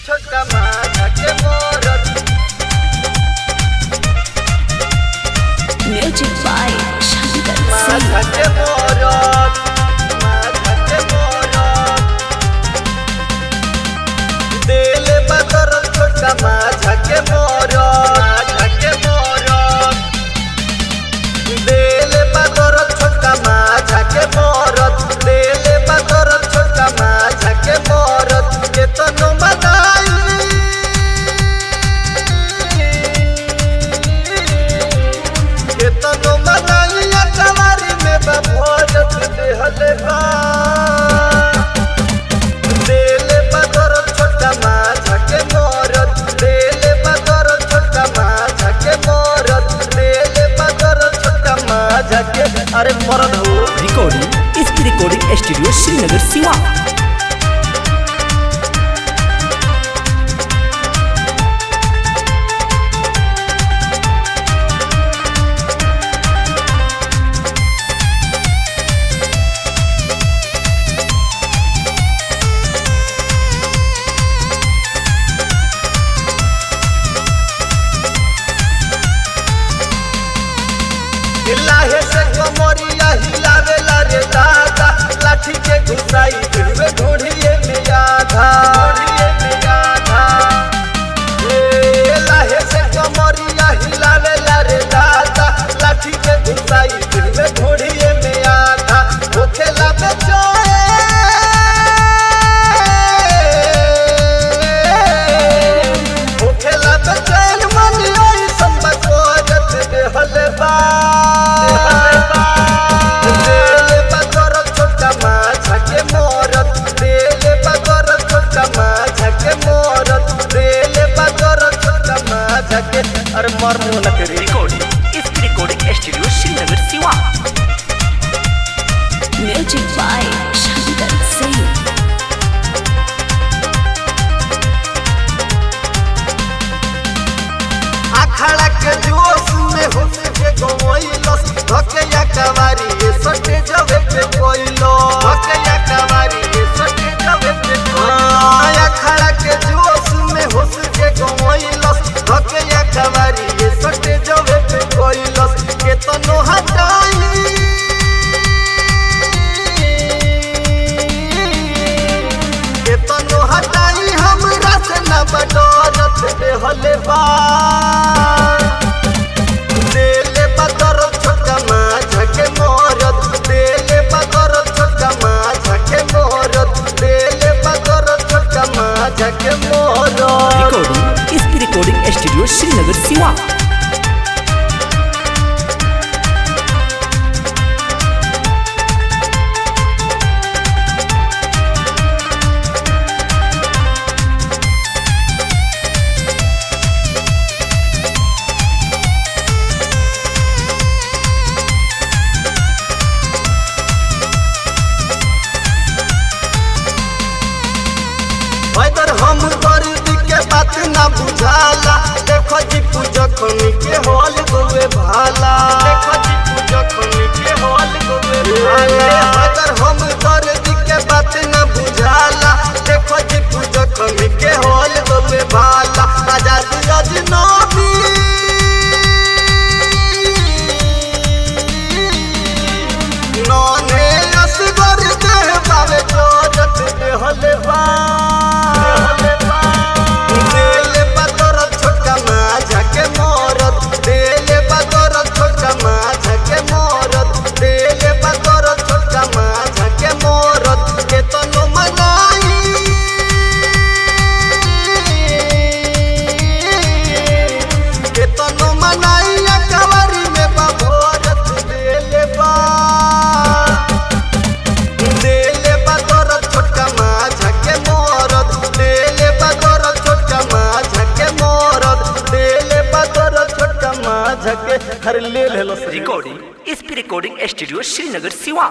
छोटका माझा के मोरत म्यूजिक बाय शंकर माझा सिंह। के मोरत माझा के मोरत दिल बदर छोटका माझा के मोरत माझा के मोरत दिल बदर छोटका माझा के मोरत दिल बदर छोटका माझा के मोरत के तनु अरे मरद हो रिकॉर्डिंग इसकी रिकॉर्डिंग स्टूडियो श्रीनगर सिवा। लाहे से कमरिया हिलावेला रे दादा लाठी के घुसाई दिलवे ढोढ़िए में आधा ढोढ़िए में आधा लाहे से कमरिया हिलावेला रे दादा लाठी के घुसाई दिलवे ढोढ़िए में आधा होखेला बेचोए होखेला बेचैन मनी ओई संबत वजत देहले बा अरे मर मुला के रिकॉर्डिंग इसकी रिकॉर्डिंग स्टूडियो श्रीनगर सिवा। Music by Shankar Singh. अखाड़ा के जोश में होश के गवैलस धके या कवारी ये सटे जवे पे कोइलो धके या कवारी ये सटे जवे पे कोइलो अखाड़ा के जोश में होश के गवैलस धके या कवारी ये सटे जवे पे कोइलस के तनो हटाई के तनो हटाई हमरा से न बडरत देहले बा दिल बदर छोटका माझा के मोरत दिल बदर छोटका माझा के मोरत दिल बदर छोटका माझा के मोरत रिकॉर्डिंग इसकी रिकॉर्डिंग स्टूडियो श्रीनगर सिवा। इधर हम दर्द के बात ना बुझाला देखो जी पूजखन के होल गोवे भाला देखो जी पूजखन के होल गोवे भाला इधर हम दर्द के बात ना बुझाला देखो जी पूजखन के होल गोवे भाला आजाद अजनबी नौने असगर देह बावे जोरत देहले बा हर ले लो रिकॉर्डिंग इसकी रिकॉर्डिंग स्टूडियो श्रीनगर सिवा।